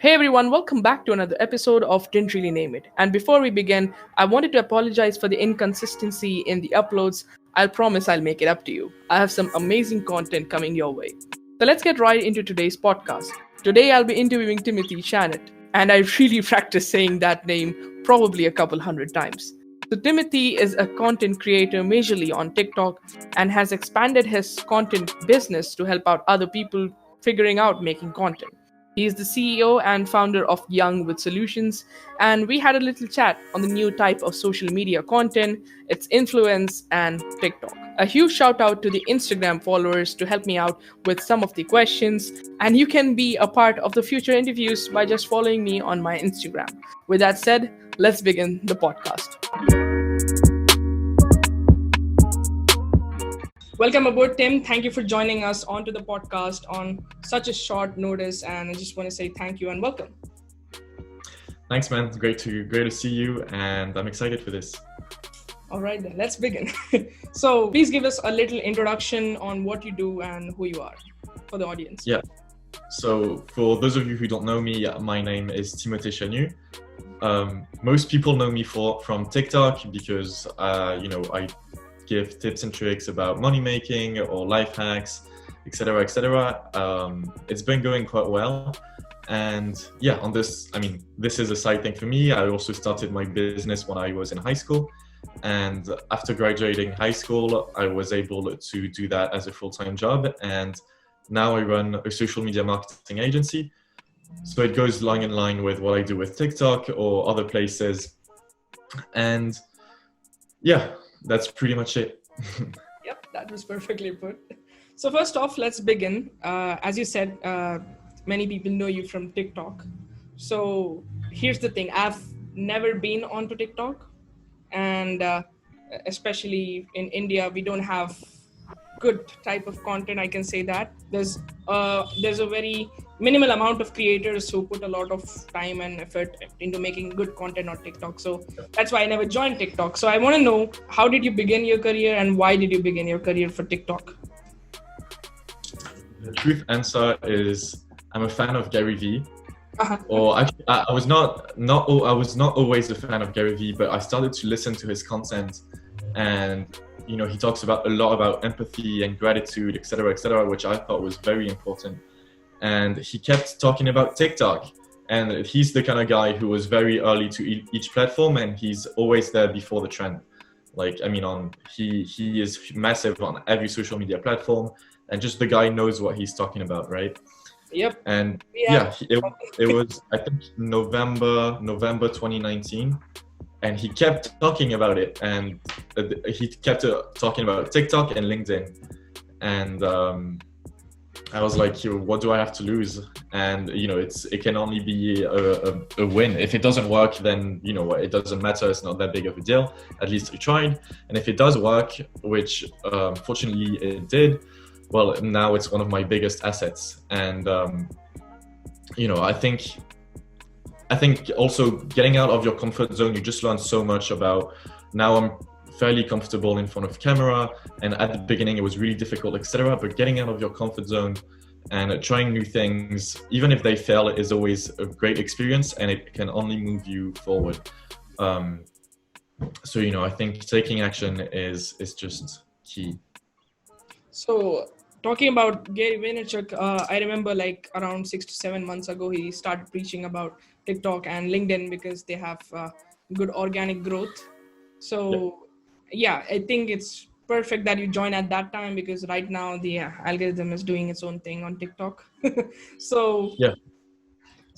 Hey everyone, welcome back to another episode of Didn't Really Name It. And before we begin, I wanted to apologize for the inconsistency in the uploads. I'll promise I'll make it up to you. I have some amazing content coming your way. So let's get right into today's podcast. Today I'll be interviewing Timote Chanut, and I really practiced saying that name probably a couple hundred times. So Timothy is a content creator majorly on TikTok and has expanded his content business to help out other people figuring out making content. He is the CEO and founder of Young with Solutions, and we had a little chat on the new type of social media content, its influence, and TikTok. A huge shout out to the Instagram followers to help me out with some of the questions, and you can be a part of the future interviews by just following me on my Instagram. With that said, let's begin the podcast. Welcome aboard, Tim. Thank you for joining us onto the podcast on such a short notice, and I just want to say thank you and welcome. Thanks, man. It's great to see you, and I'm excited for this. All right, then let's begin. So please give us a little introduction on what you do and who you are for the audience. Yeah. So for those of you who don't know me, my name is Timote Chanut. Most people know me from TikTok because I give tips and tricks about money making or life hacks, etc., etc. It's been going quite well, and yeah, this is a side thing for me. I also started my business when I was in high school, and after graduating high school, I was able to do that as a full-time job, and now I run a social media marketing agency. So it goes in line with what I do with TikTok or other places, and yeah. That's pretty much it. Yep, that was perfectly put. So first off, let's begin. As you said, many people know you from TikTok. So here's the thing. I've never been onto TikTok. And especially in India, we don't have good type of content. I can say that. There's a very minimal amount of creators who put a lot of time and effort into making good content on TikTok. So that's why I never joined TikTok. So I want to know, how did you begin your career and why did you begin your career for TikTok? The truth answer is I'm a fan of Gary Vee. Uh-huh. Or actually, I was not always a fan of Gary Vee, but I started to listen to his content, and he talks a lot about empathy and gratitude, etc., which I thought was very important. And he kept talking about TikTok, and he's the kind of guy who was very early to each platform, and he's always there before the trend. He is massive on every social media platform, and just the guy knows what he's talking about, right? Yep. And it was I think November 2019, and he kept talking about it, and he kept talking about TikTok and LinkedIn, and I was like, what do I have to lose? And it can only be a win. If it doesn't work, then it doesn't matter. It's not that big of a deal. At least we tried. And if it does work, which fortunately it did, well, now it's one of my biggest assets. And I think also getting out of your comfort zone, you just learn so much about. Now I'm fairly comfortable in front of camera, and at the beginning it was really difficult, etc. But getting out of your comfort zone and trying new things, even if they fail, is always a great experience, and it can only move you forward. So I think taking action is just key. So talking about Gary Vaynerchuk, I remember around 6 to 7 months ago, he started preaching about TikTok and LinkedIn because they have good organic growth. So yeah, I think it's perfect that you join at that time, because right now the algorithm is doing its own thing on TikTok. So yeah.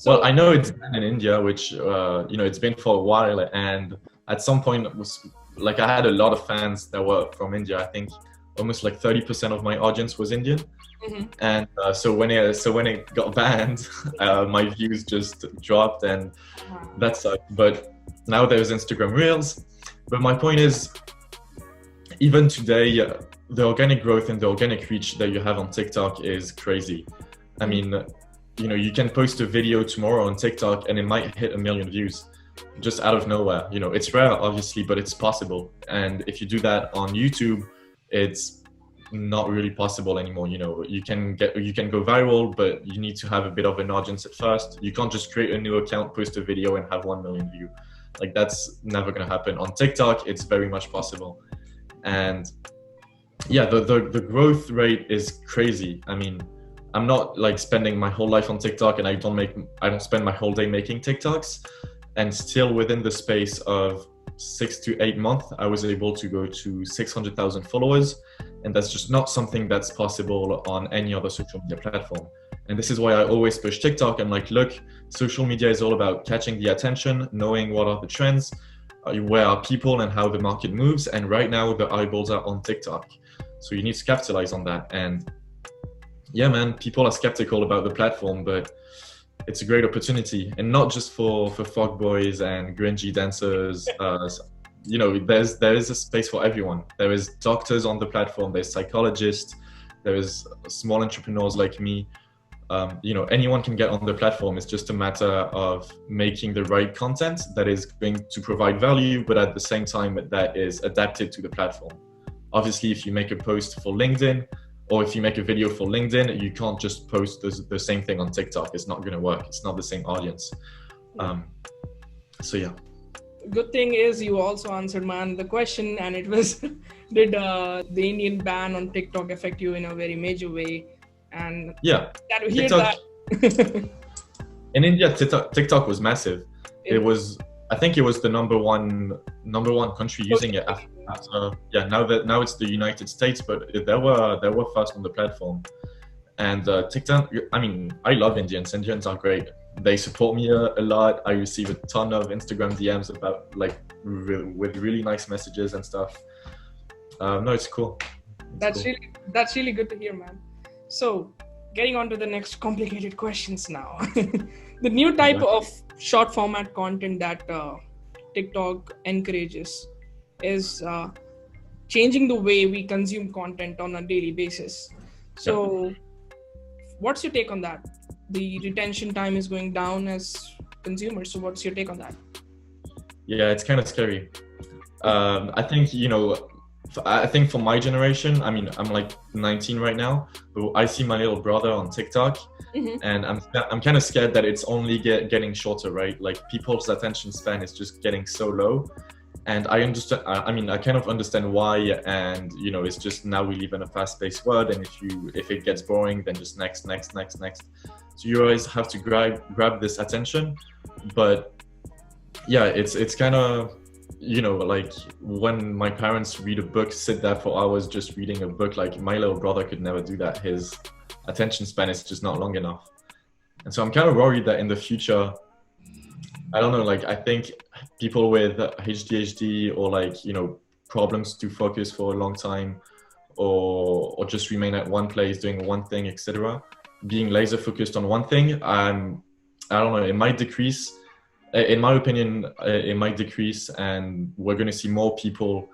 Well, I know it's in India, which it's been for a while, and at some point it was I had a lot of fans that were from India. I think almost 30% of my audience was Indian. Mm-hmm. And so when it got banned, my views just dropped, and that sucked. But now there's Instagram Reels. But my point is, even today, the organic growth and the organic reach that you have on TikTok is crazy. I mean, you can post a video tomorrow on TikTok and it might hit 1 million views just out of nowhere. It's rare, obviously, but it's possible. And if you do that on YouTube, it's not really possible anymore. You know, you can go viral, but you need to have a bit of an audience at first. You can't just create a new account, post a video, and have 1 million views. Like, that's never gonna happen. On TikTok, it's very much possible. And yeah, the growth rate is crazy. I mean, I'm not like spending my whole life on TikTok, and I don't spend my whole day making TikToks. And still within the space of 6 to 8 months, I was able to go to 600,000 followers. And that's just not something that's possible on any other social media platform. And this is why I always push TikTok. I'm like, look, social media is all about catching the attention, knowing what are the trends, where are people and how the market moves. And right now the eyeballs are on TikTok. So you need to capitalize on that. And yeah, man, people are skeptical about the platform, but it's a great opportunity. And not just for fuckboys and grungy dancers. You know, there is a space for everyone. There is doctors on the platform, there's psychologists, there is small entrepreneurs like me. You know, anyone can get on the platform. It's just a matter of making the right content that is going to provide value, but at the same time that is adapted to the platform. Obviously, if you make a post for LinkedIn, or if you make a video for LinkedIn, you can't just post the same thing on TikTok. It's not going to work. It's not the same audience. So yeah. Good thing is you also answered the question, and it was, did the Indian ban on TikTok affect you in a very major way? And yeah, that hear TikTok, that. in India, TikTok was massive. It was, I think it was the number one country using it after, now it's the United States, but they were first on the platform. And TikTok, I mean, I love Indians. Indians are great. They support me a lot. I receive a ton of Instagram DMs about with really nice messages and stuff. No, it's cool. That's really good to hear, man. So, getting on to the next complicated questions now. The new type of short format content that TikTok encourages is changing the way we consume content on a daily basis. So, what's your take on that? The retention time is going down as consumers. So, what's your take on that? Yeah, it's kind of scary. I think, you know, I think for my generation, I mean, I'm like 19 right now, but I see my little brother on TikTok, and I'm kind of scared that it's only getting shorter, right? Like, people's attention span is just getting so low. And I understand, I mean, I kind of understand why, and, you know, it's just now we live in a fast-paced world, and if it gets boring, then just next. So you always have to grab this attention. But yeah, it's kind of, you know, like when my parents read a book, sit there for hours just reading a book, like my little brother could never do that. His attention span is just not long enough. And so I'm kind of worried that in the future, I don't know, like I think people with ADHD or like, you know, problems to focus for a long time or just remain at one place doing one thing, etc., being laser focused on one thing, I don't know, it might decrease. In my opinion, it might decrease, and we're going to see more people,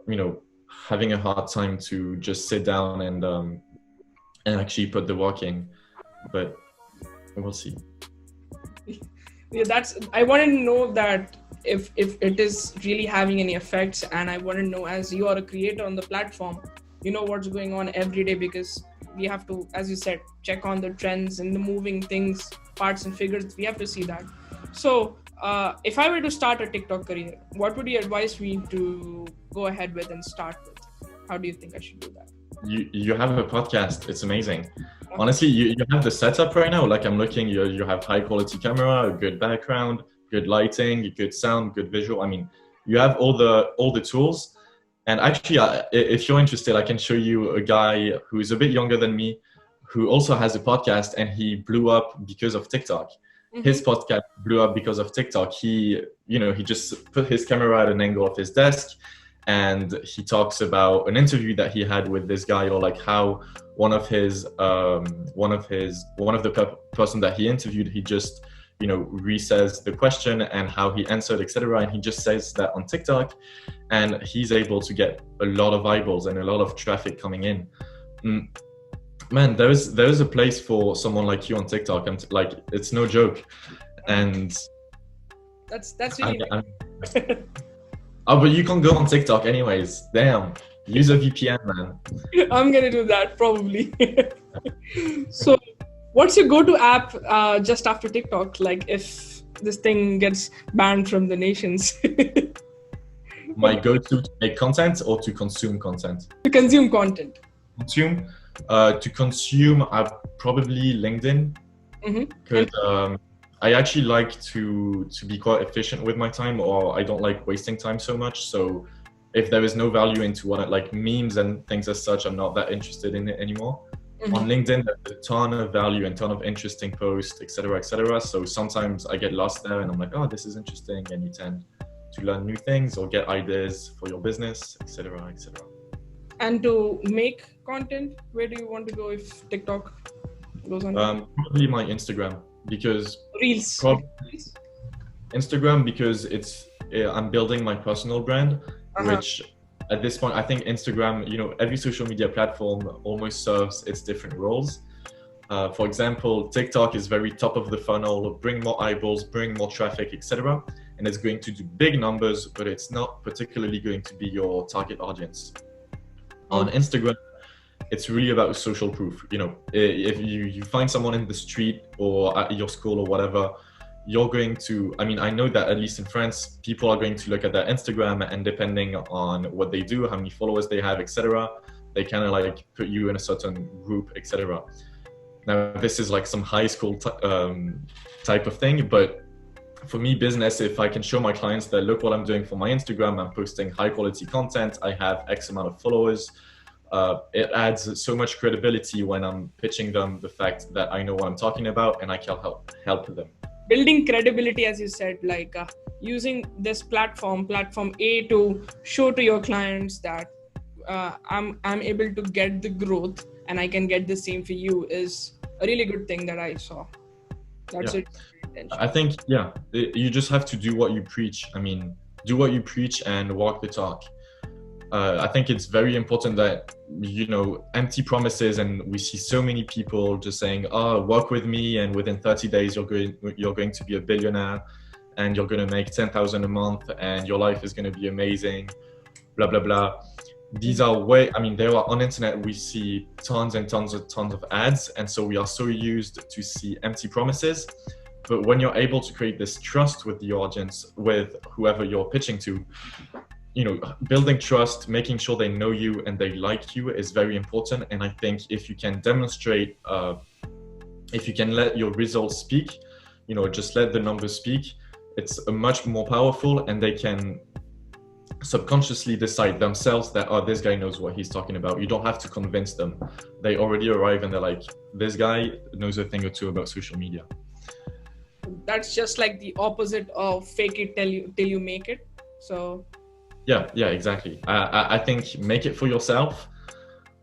you know, having a hard time to just sit down and actually put the work in. But we'll see. Yeah, I want to know that if it is really having any effects, and I want to know, as you are a creator on the platform, you know what's going on every day, because we have to, as you said, check on the trends and the moving things, parts and figures. We have to see that. So if I were to start a TikTok career, what would you advise me to go ahead with and start with? How do you think I should do that? You have a podcast. It's amazing. Okay. Honestly, you have the setup right now. Like I'm looking, you have high quality camera, a good background, good lighting, good sound, good visual. I mean, you have all the tools. And actually, if you're interested, I can show you a guy who is a bit younger than me, who also has a podcast, and he blew up because of TikTok. His podcast blew up because of TikTok. He just put his camera at an angle of his desk, and he talks about an interview that he had with this guy, or like how one of the person that he interviewed, he just, you know, re-says the question and how he answered, etc. And he just says that on TikTok, and he's able to get a lot of eyeballs and a lot of traffic coming in. Man, there is a place for someone like you on TikTok, and like it's no joke. And that's really oh, but you can't go on TikTok anyways. Damn. Use a VPN, man. I'm gonna do that probably. So, what's your go-to app just after TikTok? Like, if this thing gets banned from the nations, My go-to to make content or to consume content? to consume content. Consume. To consume, probably LinkedIn, Mm-hmm. because I actually like to be quite efficient with my time, or I don't like wasting time so much. So if there is no value into what like memes and things as such, I'm not that interested in it anymore. Mm-hmm. On LinkedIn, there's a ton of value and ton of interesting posts, etc., etc. So sometimes I get lost there, and I'm like, oh, this is interesting, and you tend to learn new things or get ideas for your business, etc., etc. And to make content, where do you want to go if TikTok goes on? Probably my Instagram, because Reels. Instagram, because I'm building my personal brand, Uh-huh. which at this point I think Instagram, every social media platform almost serves its different roles. For example, TikTok is very top of the funnel, bring more eyeballs, bring more traffic, etc. And it's going to do big numbers, but it's not particularly going to be your target audience. On Instagram, it's really about social proof. If you find someone in the street or at your school or whatever, you're going to, I know that at least in France, people are going to look at their Instagram, and depending on what they do, how many followers they have, etc., they kind of like put you in a certain group, etc. Now, this is like some high school type of thing, but for me, business, if I can show my clients that, look what I'm doing for my Instagram, I'm posting high quality content, I have X amount of followers, it adds so much credibility when I'm pitching them the fact that I know what I'm talking about and I can help them. Building credibility, as you said, like using this platform A, to show to your clients that I'm able to get the growth and I can get the same for you, is a really good thing that I saw. That's it. I think, you just have to do what you preach. Do what you preach and walk the talk. I think it's very important that, empty promises, and we see so many people just saying, work with me and within 30 days you're going to be a billionaire and you're going to make 10,000 a month and your life is going to be amazing, blah, blah, blah. These are there are on internet, we see tons and tons of ads. And so we are so used to see empty promises. But when you're able to create this trust with the audience, with whoever you're pitching to, building trust, making sure they know you and they like you is very important. And I think if you can demonstrate, if you can let your results speak, just let the numbers speak, it's a much more powerful, and they can subconsciously decide themselves that, this guy knows what he's talking about. You don't have to convince them. They already arrive and they're like, this guy knows a thing or two about social media. That's just like the opposite of fake it till you make it. So yeah, exactly. I think make it for yourself,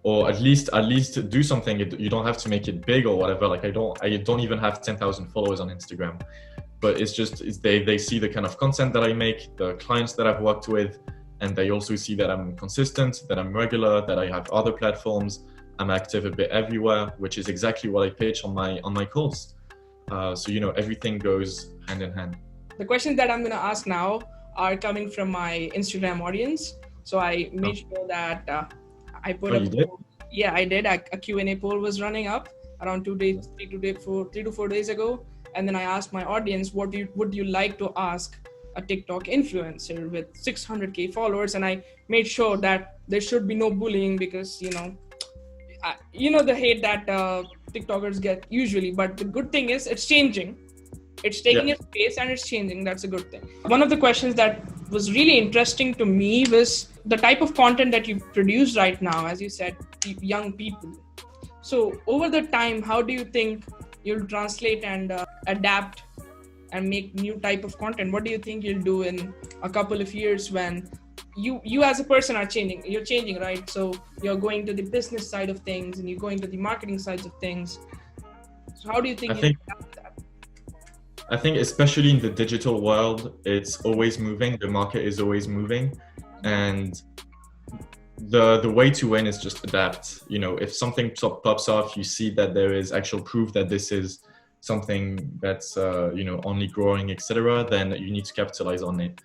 or at least do something. You don't have to make it big or whatever. Like I don't even have 10,000 followers on Instagram, but it's they see the kind of content that I make, the clients that I've worked with, and they also see that I'm consistent, that I'm regular, that I have other platforms, I'm active a bit everywhere, which is exactly what I pitch on my calls. So everything goes hand in hand. The questions that I'm going to ask now are coming from my Instagram audience. So I made sure that I put you did? Yeah, I did. A Q&A poll was running up around 3 to 4 days ago. And then I asked my audience, would you like to ask a TikTok influencer with 600K followers? And I made sure that there should be no bullying, because, the hate that TikTokers get usually. But the good thing is it's changing. It's taking its pace and it's changing. That's a good thing. One of the questions that was really interesting to me was the type of content that you produce right now, as you said, young people. So over the time, how do you think you'll translate and adapt and make new type of content? What do you think you'll do in a couple of years when you as a person are changing? You're changing, right? So you're going to the business side of things and you're going to the marketing sides of things. So how do you think you'll adapt that? I think especially in the digital world, it's always moving. The market is always moving, and the way to win is just adapt. If something pops off, you see that there is actual proof that this is something that's only growing, etc., then you need to capitalize on it.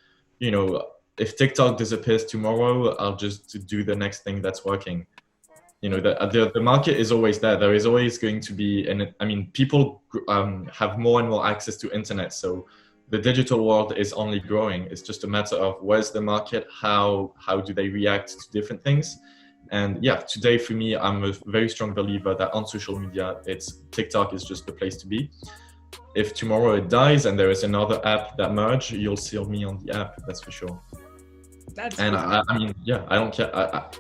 if TikTok disappears tomorrow, I'll just do the next thing that's working. The market is always there. There is always going to be, and I mean, people have more and more access to internet. So the digital world is only growing. It's just a matter of where's the market, how do they react to different things. And yeah, today for me, I'm a very strong believer that on social media, TikTok is just the place to be. If tomorrow it dies and there is another app that merge, you'll see me on the app, that's for sure. And I mean, yeah, I don't care.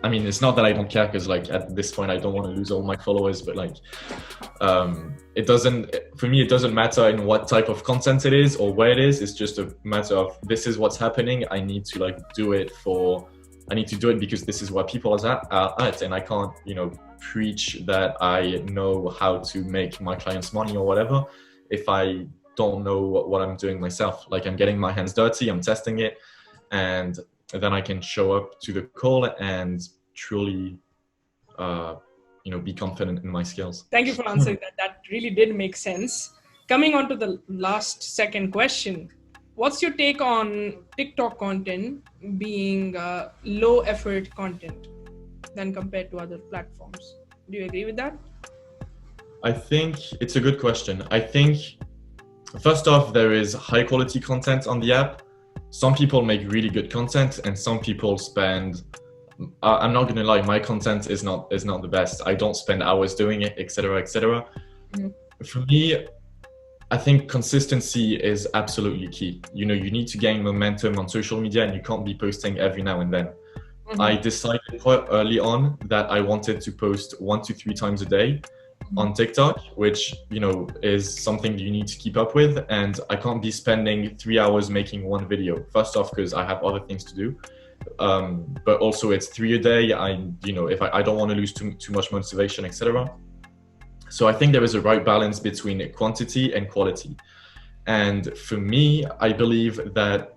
I mean, it's not that I don't care, because like at this point I don't want to lose all my followers, but like it doesn't matter in what type of content it is or where it is. It's just a matter of, this is what's happening. I need to do it because this is where people are at, and I can't preach that I know how to make my clients money or whatever if I don't know what I'm doing myself. Like, I'm getting my hands dirty, I'm testing it, and then I can show up to the call and truly be confident in my skills. Thank you for answering that. That really did make sense. Coming on to the second question, what's your take on TikTok content being low effort content than compared to other platforms? Do you agree with that? I think it's a good question. I think, first off, there is high quality content on the app. Some people make really good content, and some people spend, I'm not going to lie, my content is not the best. I don't spend hours doing it, etc., etc. Mm-hmm. For me, I think consistency is absolutely key. You need to gain momentum on social media, and you can't be posting every now and then. Mm-hmm. I decided quite early on that I wanted to post 1 to 3 times a day on TikTok, which is something you need to keep up with, and I can't be spending 3 hours making one video. First off, because I have other things to do, but also it's 3 a day. If I don't want to lose too much motivation, etc. So I think there is a right balance between quantity and quality, and for me, I believe that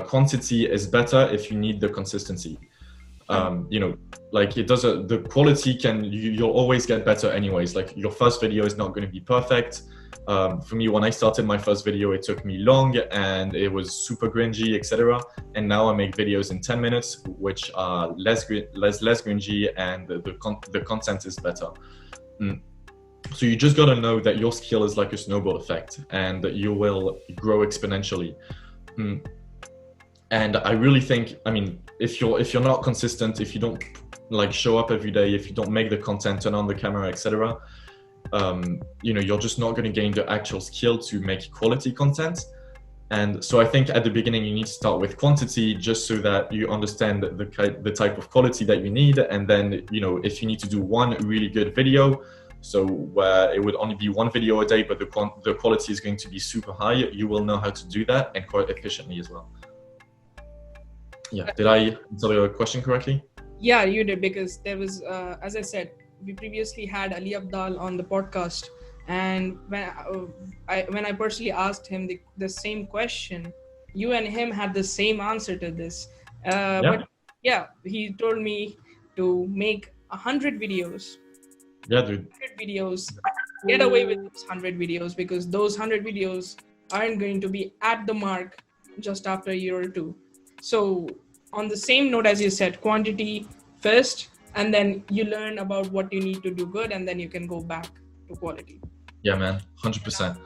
quantity is better if you need the consistency. The quality you'll always get better anyways. Like, your first video is not going to be perfect. For me, when I started my first video, it took me long and it was super cringy, etc. And now I make videos in 10 minutes, which are less cringy, and the content is better. So you just got to know that your skill is like a snowball effect, and that you will grow exponentially. And I really think, if you're not consistent, if you don't show up every day, if you don't make the content, turn on the camera, etc., you're just not going to gain the actual skill to make quality content. And so I think at the beginning you need to start with quantity, just so that you understand the type of quality that you need. And then if you need to do one really good video, so where it would only be 1 video a day, but the quality is going to be super high, you will know how to do that, and quite efficiently as well. Yeah, did I answer your question correctly? Yeah, you did, because there was, as I said, we previously had Ali Abdal on the podcast, and when I personally asked him the same question, you and him had the same answer to this. But yeah, he told me to make 100 videos. Yeah, dude. 100 videos. Get away with those 100 videos, because those 100 videos aren't going to be at the mark just after a year or two. So on the same note, as you said, quantity first, and then you learn about what you need to do good, and then you can go back to quality. Yeah, man, 100%.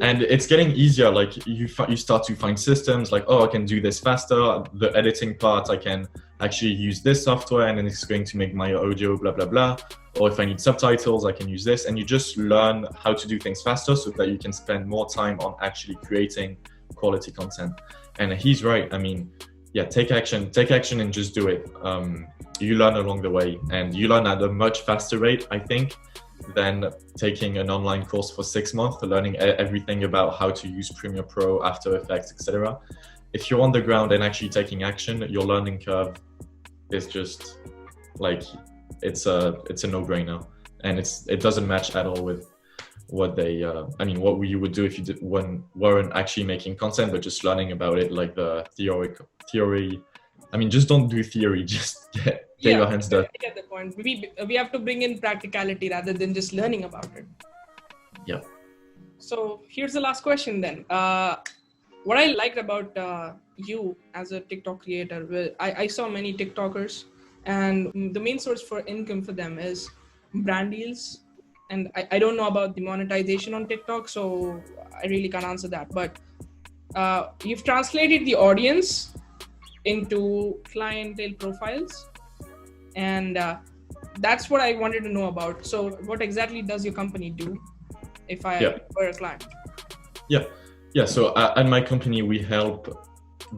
And it's getting easier. Like, you start to find systems like, I can do this faster. The editing part, I can actually use this software, and then it's going to make my audio blah blah blah. Or if I need subtitles, I can use this. And you just learn how to do things faster, so that you can spend more time on actually creating quality content. And he's right. Take action and just do it. You learn along the way, and you learn at a much faster rate, I think, than taking an online course for 6 months, learning everything about how to use Premiere Pro, After Effects, etc. If you're on the ground and actually taking action, your learning curve is just like, it's a no-brainer, and it doesn't match at all with what what you would do if you weren't actually making content, but just learning about it, like the theory. Just don't do theory, just get your hands dirty. I get the point. We have to bring in practicality rather than just learning about it. Yeah. So here's the last question then. what I liked about you as a TikTok creator, I saw many TikTokers, and the main source for income for them is brand deals. And I don't know about the monetization on TikTok, so I really can't answer that. But you've translated the audience into clientele profiles, and that's what I wanted to know about. So, what exactly does your company do if I were a client? Yeah. So at my company, we help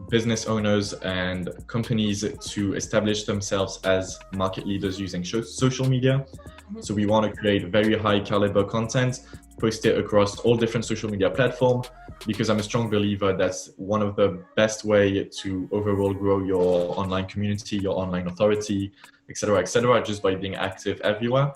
business owners and companies to establish themselves as market leaders using social media. So we want to create very high caliber content, post it across all different social media platforms, because I'm a strong believer that's one of the best way to overall grow your online community, your online authority, etc., just by being active everywhere.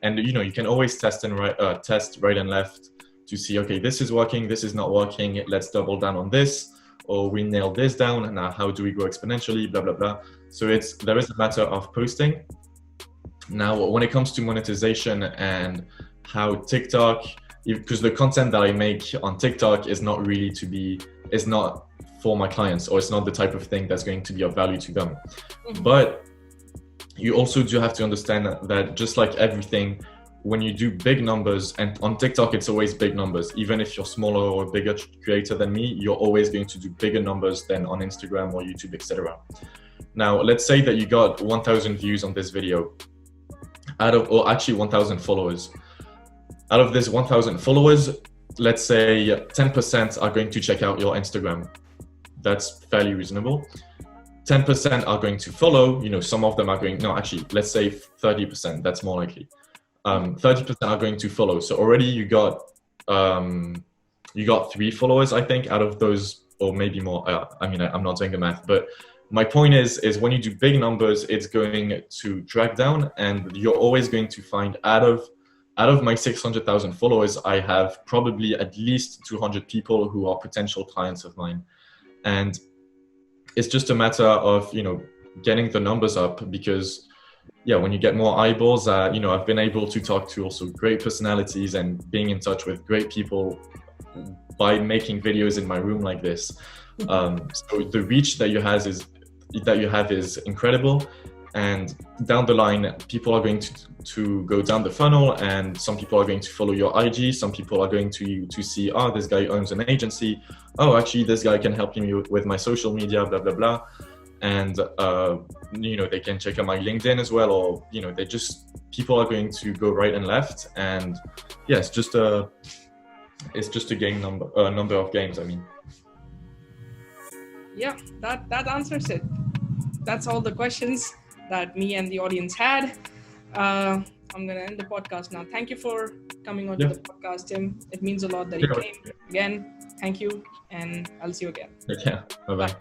And you can always test right and left to see, okay, this is working, this is not working, let's double down on this, or we nailed this down, and now how do we grow exponentially, blah, blah, blah. So there is a matter of posting. Now, when it comes to monetization and how TikTok, because the content that I make on TikTok is not for my clients, or it's not the type of thing that's going to be of value to them. But you also do have to understand that just like everything, when you do big numbers, and on TikTok, it's always big numbers. Even if you're smaller or a bigger creator than me, you're always going to do bigger numbers than on Instagram or YouTube, etc. Now, let's say that you got 1,000 views on this video, or actually 1,000 followers. Out of this 1,000 followers, let's say 10% are going to check out your Instagram. That's fairly reasonable. 10% are going to follow, some of them are going, no, actually, let's say 30%, that's more likely. 30% are going to follow. So already you got 3 followers, I think, out of those, or maybe more. I'm not doing the math, but my point is when you do big numbers, it's going to drag down, and you're always going to find out of my 600,000 followers, I have probably at least 200 people who are potential clients of mine. And it's just a matter of, getting the numbers up, because when you get more eyeballs, I've been able to talk to also great personalities and being in touch with great people by making videos in my room like this. So the reach that you have is incredible. And down the line, people are going to go down the funnel, and some people are going to follow your IG. Some people are going to see, this guy owns an agency. Oh, actually, this guy can help me with my social media, blah, blah, blah. And, they can check out my LinkedIn as well, or, people are going to go right and left. And it's just a game number of games, I mean. Yeah, that answers it. That's all the questions that me and the audience had. I'm going to end the podcast now. Thank you for coming on to the podcast, Tim. It means a lot that you came. Again, thank you, and I'll see you again. Yeah, bye-bye.